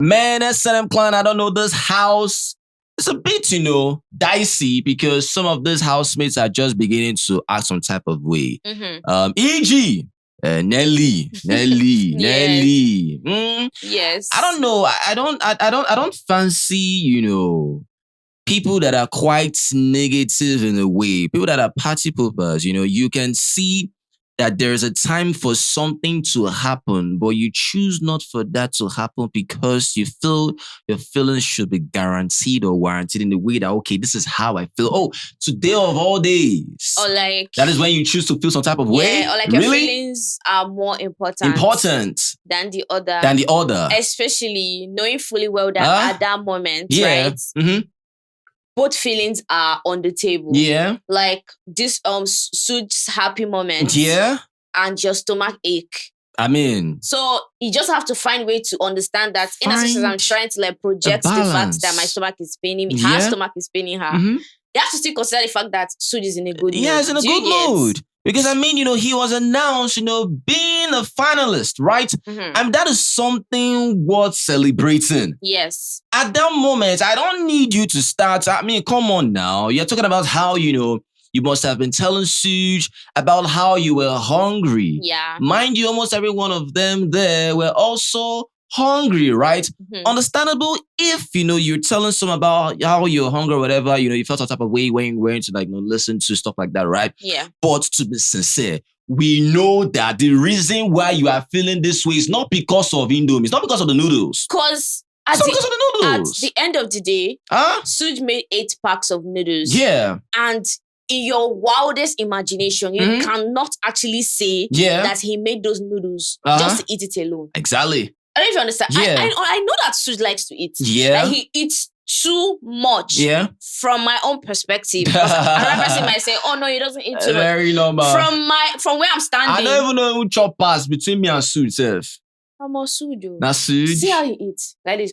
Man, SNM clan, I don't know, this house, it's a bit, dicey because some of these housemates are just beginning to act some type of way. E.g., Nelly. Yes. I don't know. I don't fancy, people that are quite negative in a way. People that are party poopers. You can see that there's a time for something to happen, but you choose not for that to happen because you feel your feelings should be guaranteed or warranted in the way that, okay, this is how I feel. Oh, today of all days. Or like... That is when you choose to feel some type of way? Yeah, or like your feelings are more important. Than the other. Especially knowing fully well that at that moment, right? Both feelings are on the table. Yeah. Like this Sooj's happy moment. Yeah. And your stomach ache. I mean. So you just have to find a way to understand that in as much as I'm trying to like project the fact that my stomach is paining me, her stomach is paining her. You have to still consider the fact that Sooj is in a good mood. Yeah, he's in a good mood. Because I mean, he was announced, being a finalist, right? And that is something worth celebrating. Yes. At that moment, I don't need you to start. I mean, come on now. You're talking about how, you must have been telling Sooj about how you were hungry. Yeah. Mind you, almost every one of them there were also hungry, right? Understandable if, you're telling some about how you're hungry or whatever, you felt some type of way when you were to listen to stuff like that, right? Yeah. But to be sincere, we know that the reason why you are feeling this way is not because of Indomie. It's not because of the noodles. Because at the end of the day, Sooj made 8 packs of noodles. Yeah. And in your wildest imagination, you cannot actually say that he made those noodles just to eat it alone. Exactly. I don't know if you understand. Yeah. I know that Sooj likes to eat. Yeah. Like he eats too much. Yeah. From my own perspective. Another person might say, oh no, he doesn't eat too much. Very normal. From where I'm standing. I don't even know who chop pass between me and Sooj, self. I'm a Sooj. Now Sooj. See how he eats. Like this.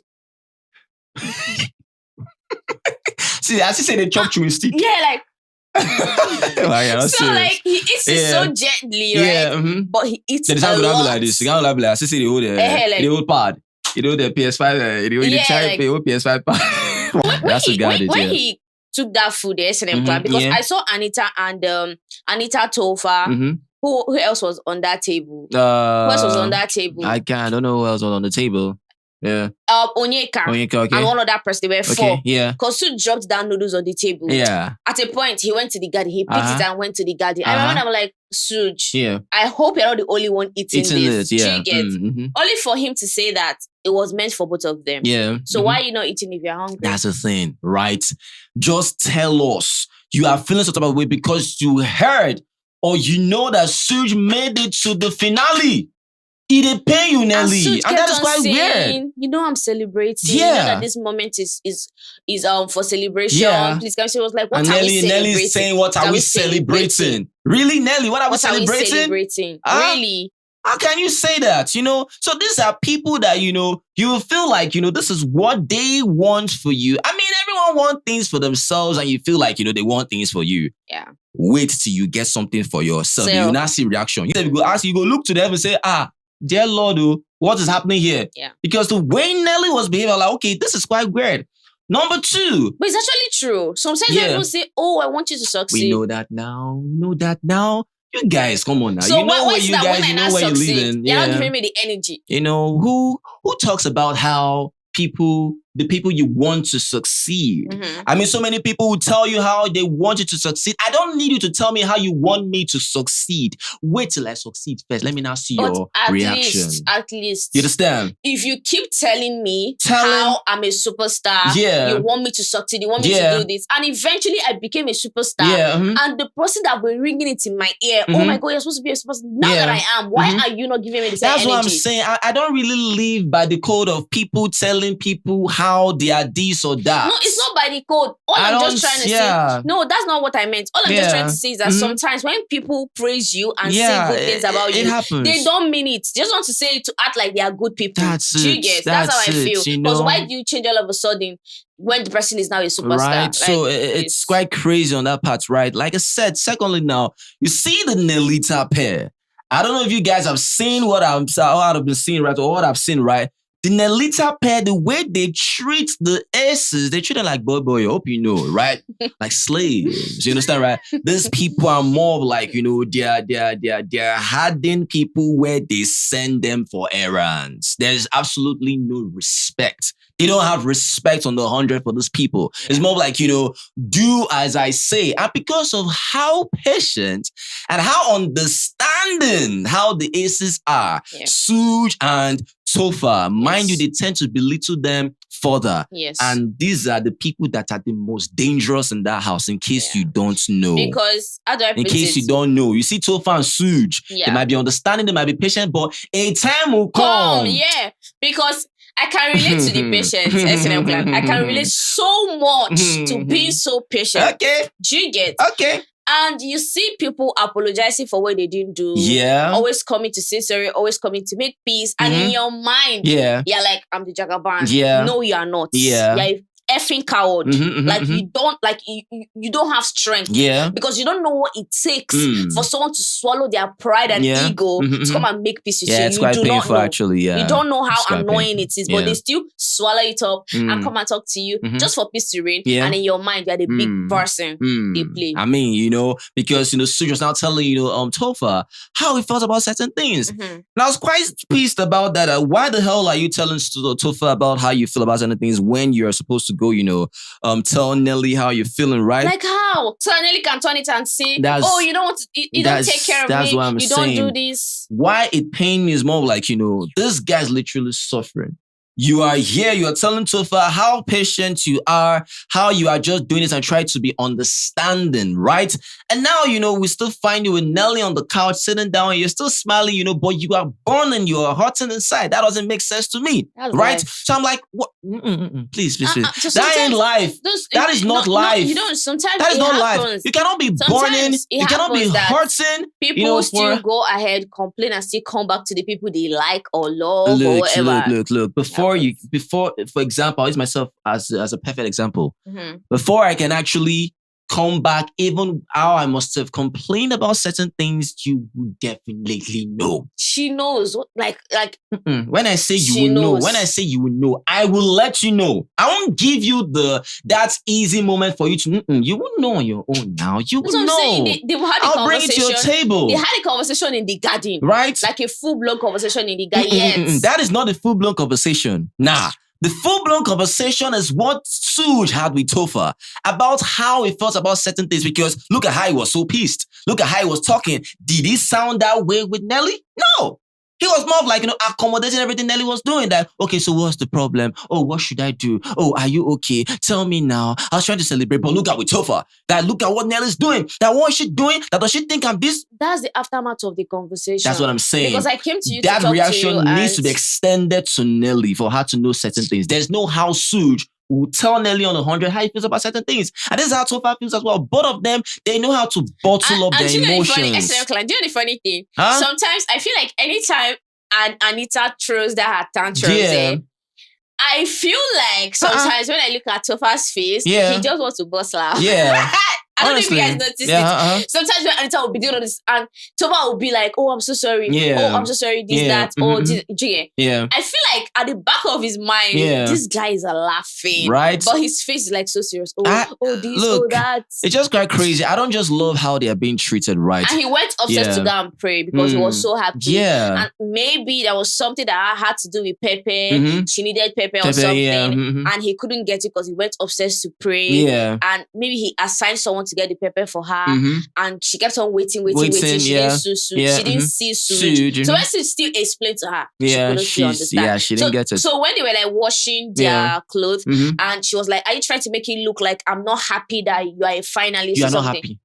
See, as you say, they chop chewing stick. Yeah, like. So like he eats it so gently, right? Yeah, but he eats a lot. Like this. You can't be like this. See the old pad. The PS5. The old PS5 pad. That's what got it. When he took that food, the S&M club, because I saw Anita and Anita Tofa. Who else was on that table? Who else was on that table? I don't know who else was on the table. Yeah. Onyeka, okay. And one other person, they were 4. Okay, yeah. Because Sooj dropped down noodles on the table. Yeah. At a point, he went to the garden. He picked it and went to the garden. I remember I'm like, Sooj, yeah. I hope you're not the only one eating this. Yeah. Only for him to say that it was meant for both of them. Yeah. So why are you not eating if you're hungry? That's the thing, right? Just tell us you are feeling some type of way because you heard or you know that Sooj made it to the finale. It did pay you, Nelly. And that is quite weird. I'm celebrating. Yeah. You know that this moment is for celebration. Yeah. Please, Kassia was like, what and are we celebrating? Nelly is saying, what are we celebrating? Really, Nelly? What are we celebrating? Really? How can you say that? So these are people that, you feel like, this is what they want for you. I mean, everyone wants things for themselves and you feel like, they want things for you. Yeah. Wait till you get something for yourself. You not see reaction. You go look to them and say, dear Lord, what is happening here? Yeah. Because the way Nelly was behaving, like, okay, this is quite weird. Number 2. But it's actually true. Sometimes people say, oh, I want you to succeed. We know that now. You guys, come on now. So you know where you guys, you know where you're living. You're not giving me the energy. Who talks about how the people you want to succeed. I mean, so many people will tell you how they want you to succeed. I don't need you to tell me how you want me to succeed. Wait till I succeed first. Let me now see your reaction. At least. You understand? If you keep telling me how I'm a superstar, you want me to succeed, you want me to do this, and eventually I became a superstar, and the person that will ringing it in my ear, oh my God, you're supposed to be a superstar. Now that I am, why are you not giving me the same energy? That's what I'm saying. I don't really live by the code of people telling people how they are this or that. No, it's not by the code. All I'm just trying to say, no, that's not what I meant. All I'm just trying to say is that sometimes when people praise you and say good things about you, they don't mean it. They just want to say it to act like they are good people. That's it. That's how I feel. Because why do you change all of a sudden when the person is now a superstar? Right. So it's quite crazy on that part, right? Like I said, secondly now, you see the Nelita pair. I don't know if you guys have seen what I've been seeing, right? Or what I've seen, right? the Nelita pair, the way they treat the aces, they treat them like boy, I hope you know, right? Like slaves. You understand, right? These people are more like, they're hardened people where they send them for errands. There's absolutely no respect. They don't have respect on the 100 for these people. It's more like, do as I say. And because of how patient and how understanding how the aces are, Sooj and Topher, mind you, they tend to belittle them further. Yes. And these are the people that are the most dangerous in that house, in case you don't know. Because, in case you don't know, you see Topher and Sooj, they might be understanding, they might be patient, but a time will come. Yeah, because I can relate to the patience, SNM clan. I can relate so much to being so patient. Okay. Do you get? Okay. And you see people apologizing for what they didn't do. Yeah. Always coming to say sorry, always coming to make peace. And in your mind, you're like, I'm the Jagaban. Yeah. No, you are not. Yeah. You're effing coward. You don't have strength. Yeah. Because you don't know what it takes for someone to swallow their pride and ego to come and make peace with you. It's quite painful, actually. Yeah. You don't know how annoying it is, but they still swallow it up and come and talk to you just for peace to reign. And in your mind, you're the big person they play. I mean, because Sooj was now telling Topher how he felt about certain things. And I was quite pissed about that. Why the hell are you telling Topher about how you feel about certain things when you're supposed to go, tell Nelly how you're feeling, right? Like how? So Nelly can turn it and say, you don't want to, you don't take care of me, what I'm saying. Don't do this. Why it pained me is more like, this guy's literally suffering. You are here, you are telling Topher how patient you are, how you are just doing this and try to be understanding, right? And now, we still find you with Nelly on the couch, sitting down, and you're still smiling, but you are burning, you are hurting inside. That doesn't make sense to me, right? Life. So I'm like, what? Please. So that ain't life. That is not life. Sometimes that is not life. You cannot be burning, you cannot be hurting. People still go ahead, complain, and still come back to the people they like or love or whatever. Look. Before, for example, I'll use myself as a perfect example. Before I can actually come back, even how I must have complained about certain things, you would definitely know. She knows. When I say you will know, I will let you know. I won't give you that easy moment for you to you will know on your own now. You will know. They've had I'll bring it to your table. They had a conversation in the garden. Right? Like a full-blown conversation in the garden. Yes. That is not a full-blown conversation. Nah. The full-blown conversation is what Sooj had with Topher about how he felt about certain things, because look at how he was so pissed. Look at how he was talking. Did he sound that way with Nelly? No. He was more of like, accommodating everything Nelly was doing. That, okay, so what's the problem? Oh, what should I do? Oh, are you okay? Tell me now. I was trying to celebrate, but look at with Topher. That look at what Nelly's doing. That what she doing? That does she think I'm this? That's the aftermath of the conversation. That's what I'm saying. Because I came to you that to talk reaction to you needs to be extended to Nelly for her to know certain things. There's no how Sooj will tell Nelly on 100 how he feels about certain things. And this is how Topher feels as well. Both of them, they know how to bottle up their emotions. Do you know the funny thing? Sometimes I feel like anytime Anita throws that her tantrums, I feel like sometimes when I look at Topher's face, he just wants to bust laugh. Yeah. I don't know if you guys noticed it. Sometimes when Anita will be doing all this, and Topher will be like, "Oh, I'm so sorry. Oh, I'm so sorry. This, that. Oh, this." Yeah. I feel like at the back of his mind, this guy is laughing, right? But his face is like so serious. This, that. It's just quite crazy. I don't just love how they are being treated, right? And he went upstairs to go and pray because he was so happy. Yeah. And maybe there was something that had to do with Pepe. She needed Pepe or something, and he couldn't get it because he went upstairs to pray. Yeah. And maybe he assigned someone to get the pepper for her, and she kept on waiting. She didn't see Sooj. So when Sooj still explained to her, she couldn't still understand. Yeah, she didn't get it. So when they were like washing their clothes, and she was like, "Are you trying to make it look like I'm not happy that you are a finalist?" You are not happy.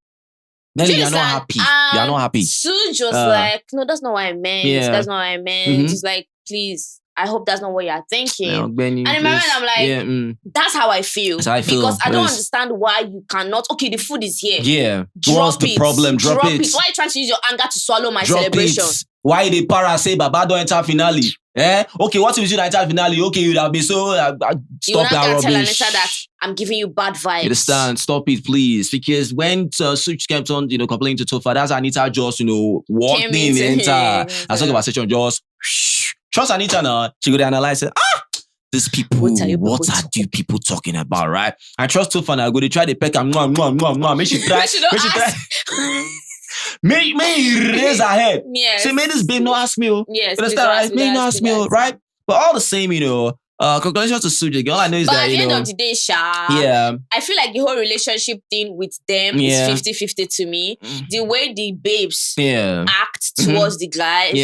Nelly, you're not happy. You're not happy. Sooj was like, "No, that's not what I meant. That's not what I meant." She's like, "Please, I hope that's not what you're thinking." And in my mind, I'm like, that's how I feel. That's how I feel. Because I don't understand why you cannot. Okay, the food is here. Yeah. What's the problem? Drop it. Why are you trying to use your anger to swallow my celebration? Why the para say Baba don't enter finale? Okay, what if you don't enter finale? Okay, you'd have been so stop that rubbish. Tell Anita that I'm giving you bad vibes. You understand? Stop it, please. Because when Sooj kept on, complaining to Topher, that's Anita just, walked in, enter. I saw the conversation just. Trust Anita now. She could analyze it. these people, what are you people talking about, right? I trust Tofa now. Go to try to peck and make she try. May raise her head. Yes. Say, may this babe not ask me. Yes. Understand, right? May not ask me, right? But all the same, congratulations to Sooj. All I know is that, at the end of the day, I feel like the whole relationship thing with them is 50-50 to me. The way the babes act towards the guys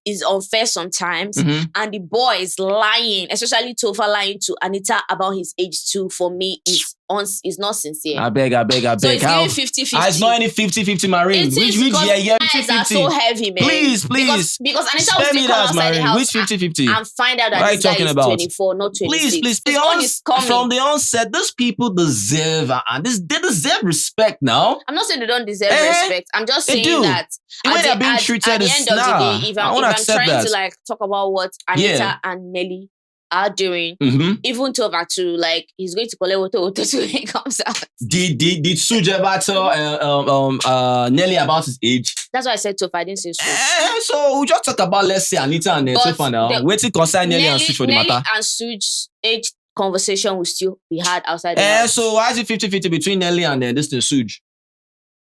is unfair sometimes. And the boy is lying, especially Tofa lying to Anita about his age too, for me is not sincere. I beg. So it's giving 50-50. It's not any 50-50 marine. Which year? 50-50. Are so heavy, man. Please. Because Anita was still come outside the house. Which 50-50? And find out that this guy is 24, not 26. Please. From the onset, these people deserve they deserve respect now. I'm not saying they don't deserve respect. I'm just saying that the way they're being treated at the end of the day, if I'm trying to like talk about what Anita and Nelly are doing, even Tofa too, like he's going to collect water when he comes out. Did Sooj ever tell Nelly about his age? That's why I said Tofa. I didn't say Sooj. So we just talk about, let's say, Anita and Tofa now. Wait till concern Nelly and Sooj for the matter. Nelly and Sooj's age conversation will still be had outside the house. So why is it 50-50 between Nelly and this thing Sooj?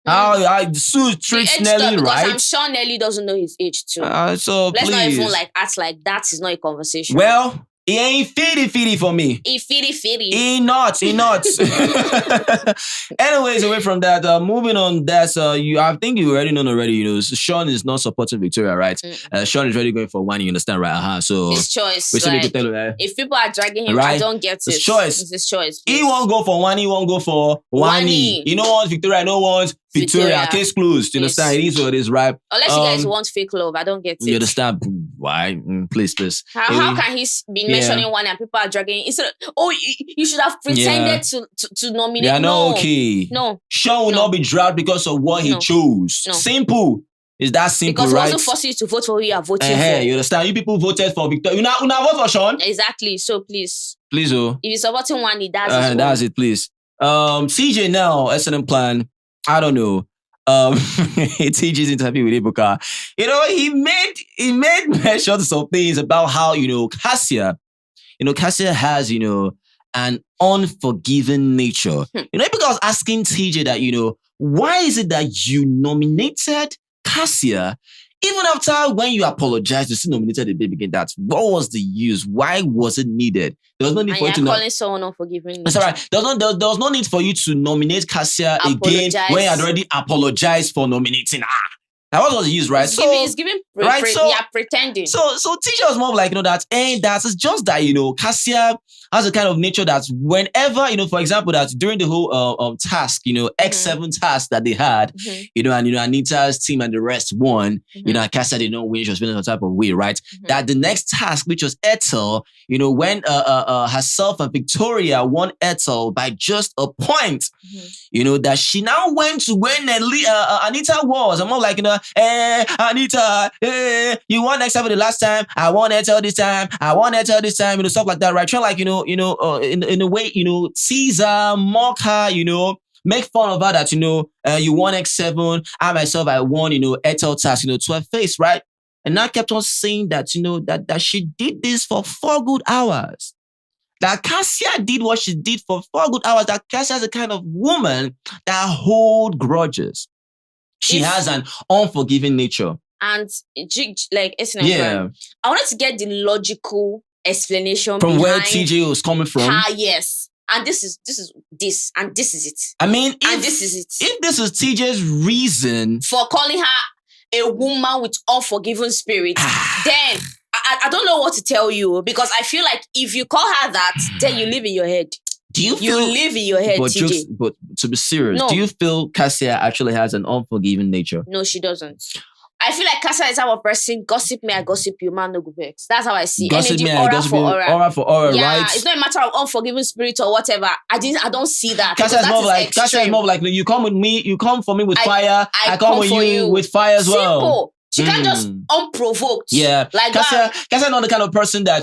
How Sooj treats Nelly, right? I'm sure Nelly doesn't know his age too. So let's not even like act like that is not a conversation. Well, he ain't fitty for me. He fitty. He not. Anyways, away from that, moving on. That's I think you already know already. Sean is not supporting Victoria, right? Sean is really going for one. You understand, right? So his choice. Right? If people are dragging him, right? I don't get it. His choice. It's his choice. Please. He won't go for one. He won't go for Wani. You know what, Victoria? No one's Victoria. Case closed. You understand? It is what it is, right? Unless you guys want fake love, I don't get it. You understand? Why? Please. How can he be mentioning one and people are dragging? Instead of, you should have pretended to nominate. Yeah, okay. No. Sean will not be dragged because of what he chose. No. Simple. Is that simple, because right? Because he also forces you to vote for who you are voting for. You understand? You people voted for Victoria. You not vote for Sean? Exactly. So please. Please, If you're supporting one, that's it, please. TJ now, SNM plan. I don't know. TJ's interview with Ebuka. He made mention of some things about how, Kassia, Kassia has, an unforgiving nature. Ebuka was asking TJ that, why is it that you nominated Kassia even after when you apologized, you still nominated the baby again? What was the use? Why was it needed? There was no need for you to calling someone unforgiving. That's all right. There was no need for you to nominate Kassia again when you had already apologized for nominating her. That was the use, right? He's giving pretending. So teacher was more like, that it's just that, Kassia has a kind of nature that whenever, for example, that during the whole task, X7 task that they had, and Anita's team and the rest won, Kassia did not win, she was feeling some type of way, right? That the next task, which was Ethel, when herself and Victoria won Ethel by just a point, that she now went to where Anita was. I'm more like, Anita, you won X7 the last time, I won Ethel this time, stuff like that, right? Trying like, in a way, tease her, mock her, make fun of her that, you won X7, I myself, I won, Ethel task, to her face, right? And I kept on saying that, that she did this for 4 good hours. That Kassia did what she did for 4 good hours. That Kassia is a kind of woman that hold grudges. She has an unforgiving nature. And I wanted to get the logical explanation from where TJ was coming from. Yes. And this is and this is it. I mean, this is it. If this is TJ's reason for calling her a woman with unforgiving spirit, then I don't know what to tell you, because I feel like if you call her that, then you live in your head. You live in your head, TJ. But to be serious, do you feel Kassia actually has an unforgiving nature? No, she doesn't. I feel like Kassia is our person. Gossip me, I gossip you, man, no go vex. That's how I see. Gossip energy, me, I gossip you, aura for aura, right? It's not a matter of unforgiving spirit or whatever. I don't see that. Kassia is more like you come with me, you come for me with fire, I come with you with fire as well. Simple. She can't just unprovoked. Yeah. Like Kassia not the kind of person that,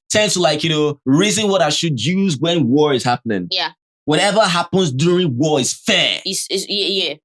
tends to reason what I should use when war is happening. Yeah. Whatever happens during war is fair. Yeah.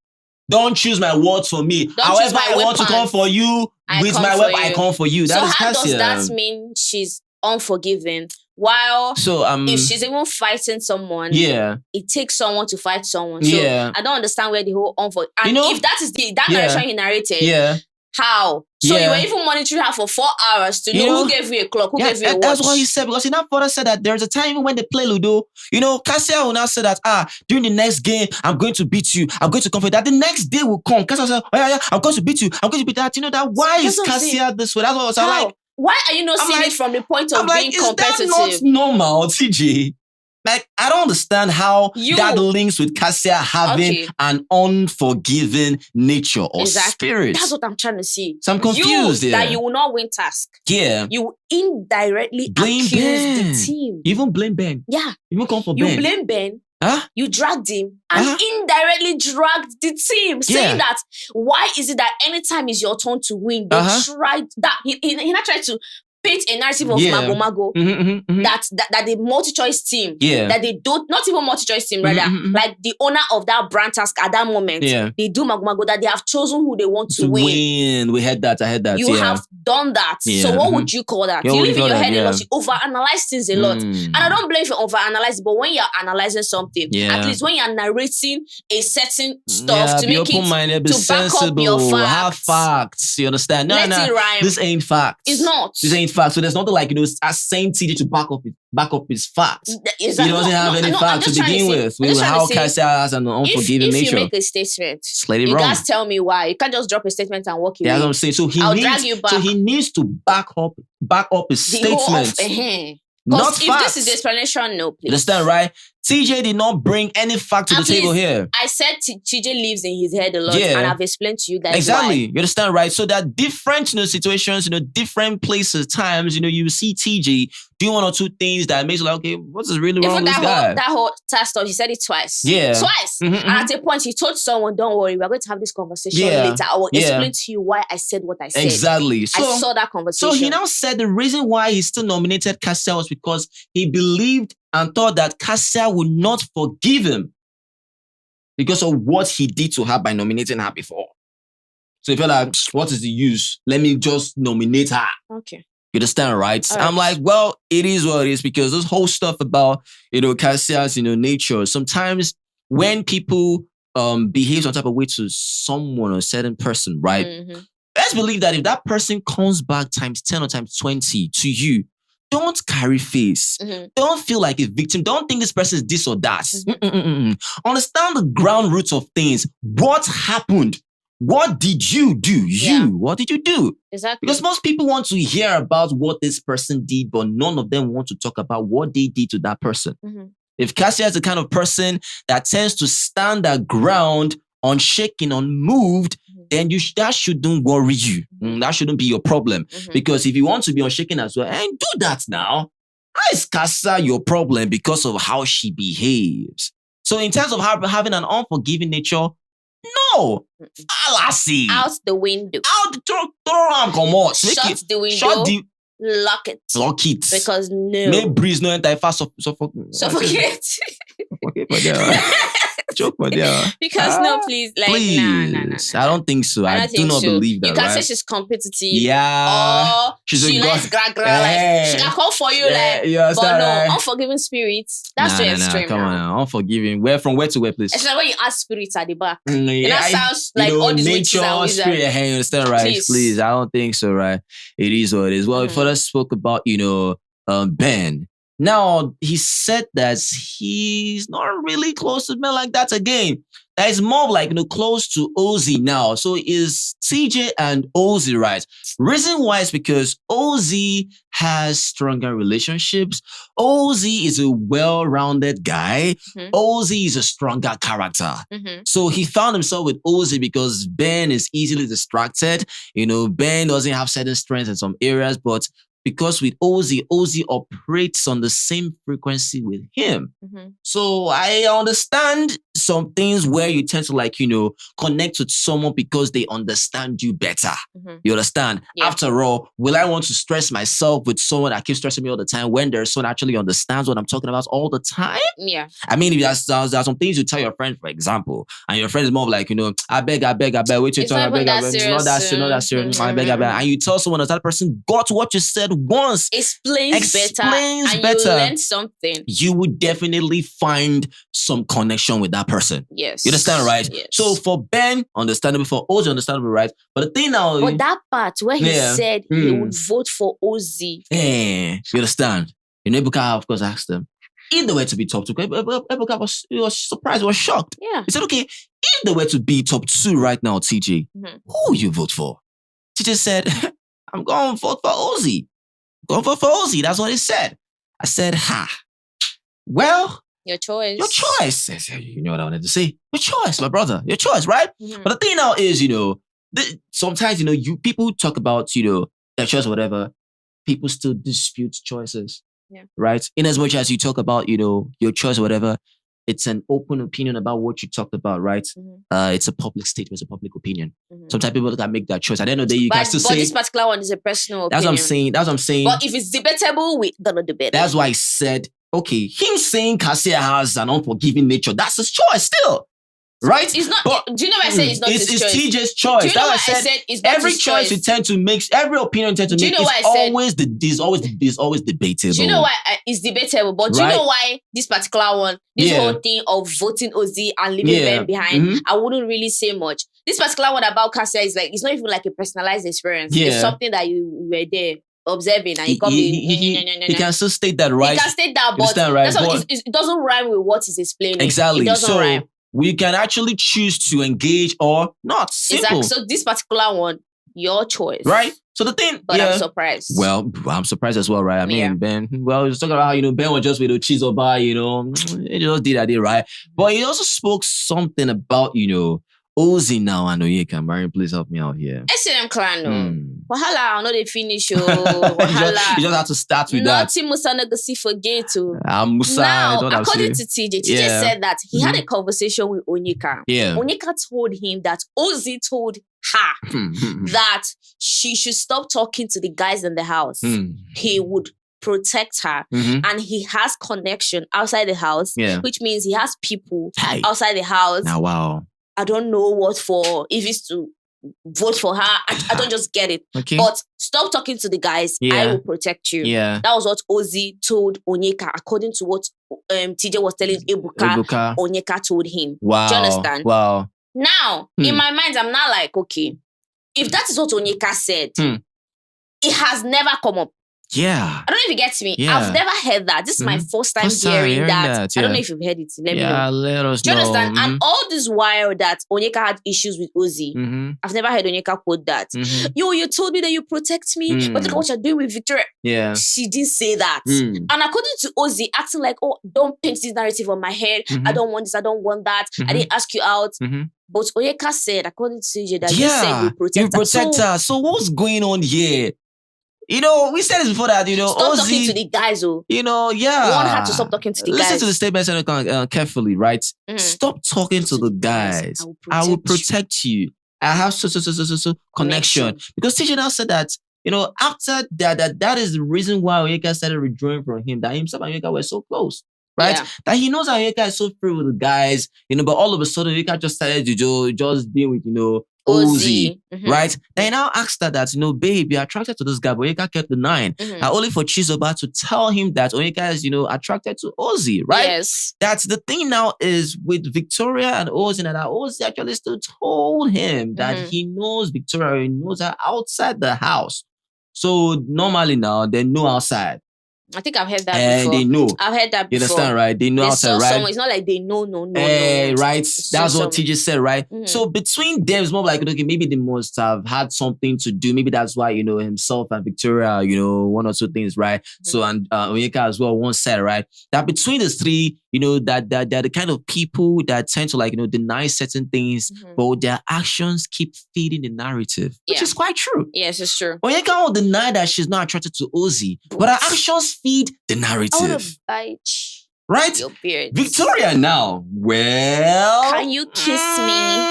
Don't choose my words for me. However I want to come for you, with my weapon, I come for you. That is Kassia. Does that mean she's unforgiving While if she's even fighting someone, it takes someone to fight someone. So I don't understand where the whole and if that is that narration he narrated, how? So you were even monitoring her for 4 hours to know who gave you a clock, who gave you a watch. That's what he said, because he now further said that there's a time even when they play Ludo, Kassia will now say that, during the next game, I'm going to beat you. I'm going to comfort that. The next day will come. Kassia will say, I'm going to beat you. I'm going to beat that. That. Why is Kassia this way? That's what I was like. Why are you not seeing it from the point of being competitive? Is that not normal, TJ? Like, I don't understand how that links with Kassia having an unforgiving nature or spirit. That's what I'm trying to see. So I'm confused. That you will not win task. Yeah. You indirectly blame the team. You even blame Ben. Yeah. You even come for Ben. You blame Ben. You dragged him and indirectly dragged the team, saying that why is it that anytime it's your turn to win, they tried that he not tried to paint a narrative of Mago that the multi-choice team, that they don't, not even multi-choice team, rather, like the owner of that brand task at that moment, they do Mago, that they have chosen who they want to win. We had that. I had that. You have done that. So what would you call that? You live in your head a lot. You overanalyze things a lot. And I don't blame you for overanalyzing, but when you're analyzing something, at least when you're narrating a certain stuff to make it, to back up your facts. Have facts. You understand? No, Let it rhyme. This ain't facts. It's not. This ain't facts. So there's nothing like, same TJ to back up his facts. He doesn't have any facts to begin with. How Kassia has an unforgiving nature. If you make a statement, you guys tell me why. You can't just drop a statement and walk away. Yeah, that's what I'm saying. So drag you back. So he needs to back up his statement. Not if facts. This is the explanation, no, please. Understand, right? TJ did not bring any fact to the table here. I said TJ lives in his head a lot, and I've explained to you that exactly. Why. You understand, right? So there are different, situations, different places, times. You see TJ do one or two things that makes you like, okay, what's really wrong with this guy? That whole task stuff, he said it twice. Twice. And at a point, he told someone, "Don't worry, we're going to have this conversation later. I will explain to you why I said what I said." Exactly. So, I saw that conversation. So he now said the reason why he still nominated Kassia was because he believed and thought that Kassia would not forgive him because of what he did to her by nominating her before. So he felt like, what is the use? Let me just nominate her. Okay. You understand, right? I'm like, well, it is what it is, because this whole stuff about, Kassia's, nature, sometimes when people behave some type of way to someone or a certain person, right? Let's believe that if that person comes back times 10 or times 20 to you, don't carry face. Don't feel like a victim. Don't think this person is this or that. Understand the ground roots of things. What happened? What did you do? What did you do? Exactly. Because most people want to hear about what this person did, but none of them want to talk about what they did to that person. If Kassia is the kind of person that tends to stand their ground, unshaken, unmoved, then that shouldn't worry you. That shouldn't be your problem. Because if you want to be unshaken as well, and do that now. How is Kassia your problem because of how she behaves? So in terms of her having an unforgiving nature, no. Fallacy. Out the window. Throw come on. Shut the window. Lock it. Lock it. Because no. May breeze no enter fast suffocate. Joke, but because no, please, please. Nah. I don't think so. I do not believe that. You can say she's competitive. Yeah. Or she likes like she can call for you but no, unforgiving spirits. That's too extreme. Come on, unforgiving. Where to where, please? It's like when you ask spirits at the back. That sounds like all these nature, spirit. You understand, right? Please, I don't think so, right? It is what it is. Well, we first spoke about Ben. Now, he said that he's not really close to men like that again. That is more like, close to Ozzy now. So is TJ and Ozzy, right? Reason why is because Ozzy has stronger relationships. Ozzy is a well-rounded guy. Ozzy is a stronger character. So he found himself with Ozzy because Ben is easily distracted. Ben doesn't have certain strengths in some areas, but because with Ozzy operates on the same frequency with him. So I understand some things where you tend to connect with someone because they understand you better. You understand? Yeah. After all, will I want to stress myself with someone that keeps stressing me all the time when there's someone actually understands what I'm talking about all the time? Yeah. I mean, if there's some things you tell your friend, for example, and your friend is more like, I beg, wait till you tell me, I beg. It's not that serious. I beg. And you tell someone else, that person got what you said once explains better, and you learn something, you would definitely find some connection with that person. Yes. You understand, right? Yes. So for Ben, understandable. For Ozzy, understandable, right? But the thing now... But that part where he said he would vote for Ozzy. You understand? Ebuka, of course, asked him, if they were to be top 2, Ebuka was surprised, was shocked. Yeah. He said, okay, if they were to be top 2 right now, TJ, who will you vote for? TJ said, I'm going to vote for Ozzy. Going to vote for Ozzy. That's what he said. I said, well... Your choice. Your choice. You know what I wanted to say? Your choice, my brother. Your choice, right? But the thing now is, sometimes, people talk about, their choice or whatever. People still dispute choices. Yeah. Right? In as much as you talk about, your choice or whatever, it's an open opinion about what you talked about, right? It's a public statement, it's a public opinion. Sometimes people can make that choice. At the end of the day, you can still say... But this particular one is a personal opinion. That's what I'm saying. But if it's debatable, we're gonna debate it. That's why I said, okay, him saying Kassia has an unforgiving nature, that's his choice still. Right? It's not. But, do you know why I said it's not his choice? It's TJ's choice. Do you know why I said it's not every his choice you tend to make, every opinion you tend to make is always debatable. Do you know why it's debatable? But do you know why this particular one, this whole thing of voting Ozzy and leaving Ben behind, I wouldn't really say much. This particular one about Kassia is like, it's not even like a personalized experience. It's something that you were there observing and you come he can still state that, right? He can state that, but it doesn't rhyme with what he's explaining. Exactly. It doesn't rhyme. We can actually choose to engage or not. Simple. Exactly. So this particular one, your choice. Right? So the thing... But I'm surprised. Well, I'm surprised as well, right? I mean, Ben... Well, he was talking about how, Ben was just with a cheese or bar, he just did that, right? But he also spoke something about, Ozzy now and Onyeka. Marion, please help me out here. SNM clan, Wahala, I know they finish, You just have to start with that. Nothing Musa Nagasi forget to. Musa, now, according to TJ said that he had a conversation with Onyeka. Yeah. Onyeka told him that Ozzy told her that she should stop talking to the guys in the house. He would protect her, and he has connection outside the house, which means he has people outside the house. Now, wow. I don't know what for, if it's to vote for her. I don't just get it. Okay. But stop talking to the guys. I will protect you. Yeah. That was what Ozzy told Onyeka, according to what TJ was telling Ebuka. Onyeka told him. Wow. Do you understand? Wow. Now, in my mind, I'm not like, okay, if that is what Onyeka said, it has never come up. Yeah. I don't know if you get me. Yeah. I've never heard that. This is my first time hearing that. I don't know if you've heard it. Let me know. Let us know. Do you understand? And all this while that Onyeka had issues with Ozzy, I've never heard Onyeka quote that. You told me that you protect me, but look at what you're doing with Victoria. Yeah. She didn't say that. And according to Ozzy, acting like, oh, don't paint this narrative on my head. I don't want this. I don't want that. I didn't ask you out. But Onyeka said, according to CJ, that you said you protect her. So what's going on here? We said this before that, stop Ozzy, talking to the guys, One had to stop talking to the guys. Listen to the statement carefully, right? Stop talking to the guys. I will protect you. I have so connection. Because TJ now said that, after that is the reason why Onyeka started withdrawing from him, that himself and Onyeka were so close. Right? Yeah. That he knows that Onyeka is so free with the guys, but all of a sudden Onyeka just started to just being with, Ozzy, right? Then he now asked her that, babe, you're attracted to this guy, but Onyeka kept denying. And only for Chizoba to tell him that Onyeka is, attracted to Ozzy, right? Yes. That's the thing now is with Victoria and Ozzy, and that Ozzy actually still told him that he knows Victoria, he knows her outside the house. So normally now, they know outside. I think I've heard that before. They know. I've heard that before. You understand, right? They know they outside, right? Someone. It's not like they know, no. Right? That's what TJ said, right? So between them, it's more like, okay, maybe they must have had something to do. Maybe that's why, himself and Victoria, one or two things, right? So, and Onyeka as well, one said, right? That between the three, that they're the kind of people that tend to deny certain things, but their actions keep feeding the narrative, which is quite true. Yes, it's true. Onyeka will deny that she's not attracted to Ozzy, but her actions feed the narrative. Right? Your beard. Victoria now. Well, can you kiss me?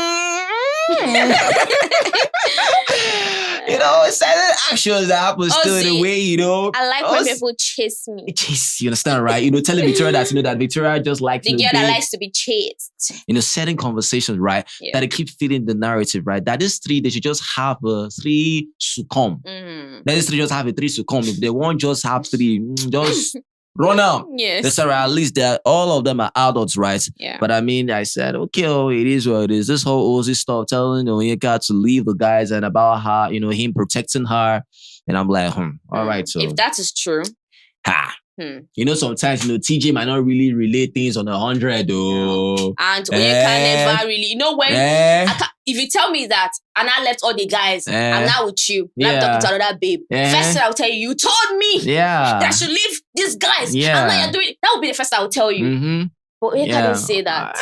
You know, it's certain actions that happen still in a way, you know. I like when people chase me. Chase, you understand, right? You know, telling Victoria that, you know, that Victoria just likes the girl that likes to be chased. You know, setting conversations, right? That they keep feeding the narrative, right? That these three, they should just have three succumb. That these three just have a three succumb. If they won't just have three, just run out. Yes. That's all right. At least all of them are adults, right? Yeah. But I mean, I said, okay, it is what it is. This whole Ozzy stuff telling Onyeka to leave the guys and about her, you know, him protecting her. And I'm like, all right. So if that is true. You know, sometimes, you know, TJ might not really relate things on 100 though. And Onyeka never really, you know, when if you tell me that and I left all the guys, I'm now with you, I'm talking to another babe. First thing I'll tell you, you told me that I should leave these guys. And now you're doing it. That would be the first I'll tell you. But Onyeka didn't say that.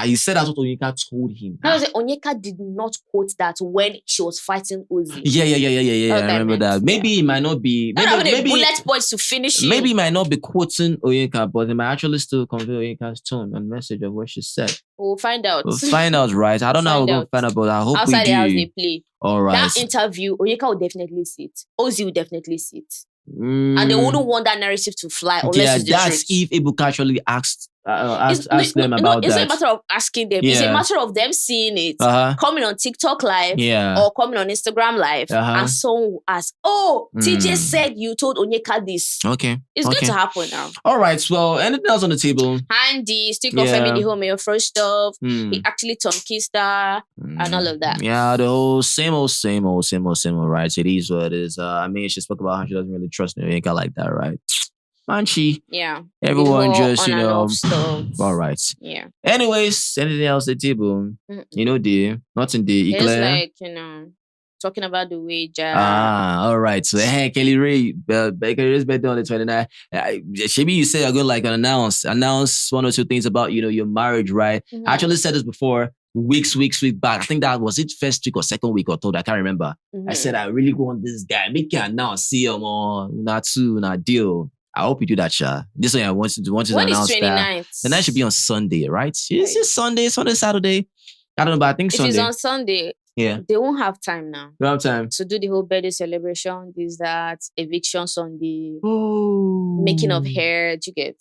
He said that's what Onyeka told him. No, Onyeka did not quote that when she was fighting Ozzy. Yeah. I remember that. Maybe it might not be. Maybe bullet points to finish you. Maybe he might not be quoting Onyeka, but it might actually still convey Onyeka's tone and message of what she said. We'll find out. We'll find out, right? I don't know how we're going to find out, but I hope outside we do. The house they play. All right. That interview, Onyeka will definitely see it. Ozzy will definitely see it. And they wouldn't want that narrative to fly unless it's the that's truth. if Ebuka actually asked them about that. It's not a matter of asking them. It's a matter of them seeing it, coming on TikTok live or coming on Instagram live, and someone will ask, TJ said you told Onyeka this. Okay. It's going to happen now. All right. Well, anything else on the table? Handy, still confirming the home, your first stuff. He actually turned Kista and all of that. Yeah, the whole same old, right? It is what it is. I mean, she spoke about how she doesn't really trust Onyeka like that, right? Manchi. Yeah. Everyone just, you know. All right. Yeah. Anyways, anything else at the table? You know, nothing there. It's like, you know, talking about the wage. All right. So, hey, Kelly Ray's birthday on the 29th. Maybe you say you're going to like announce one or two things about, you know, your marriage, right? I actually said this before. Weeks back. I think that was it first week or second week or third. I can't remember. I said, I really want this guy. Make it now. See him on. Not deal. I hope you do that, Sha. This one I want to announce that. The night should be on Sunday, right? Is it Sunday, Saturday? I don't know, but I think Sunday. If it's on Sunday, they won't have time now. They don't have time. To do the whole birthday celebration, this, that, eviction Sunday, making of hair, you get.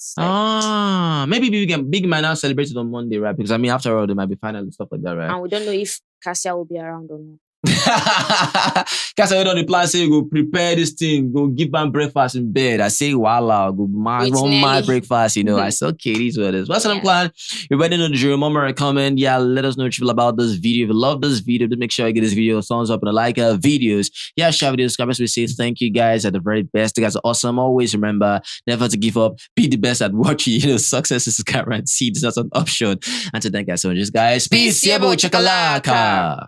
Maybe Big Man now celebrated on Monday, right? Because I mean, after all, they might be final and stuff like that, right? And we don't know if Kassia will be around or not. Because I don't the plan say go prepare this thing, go give them breakfast in bed. I say voila, go my breakfast, you know. I say okay, these what it is. What's the plan? You already know the drill. Remember a comment. Yeah, let us know what you feel about this video. If you love this video, just make sure you give this video a thumbs up and a like videos. Yeah, share videos, subscribe. We say thank you guys at the very best. You guys are awesome. Always remember never to give up. Be the best at watching. You know, success is guaranteed. It's not an option. And to thank you guys so much, guys. Peace. Chakalaka.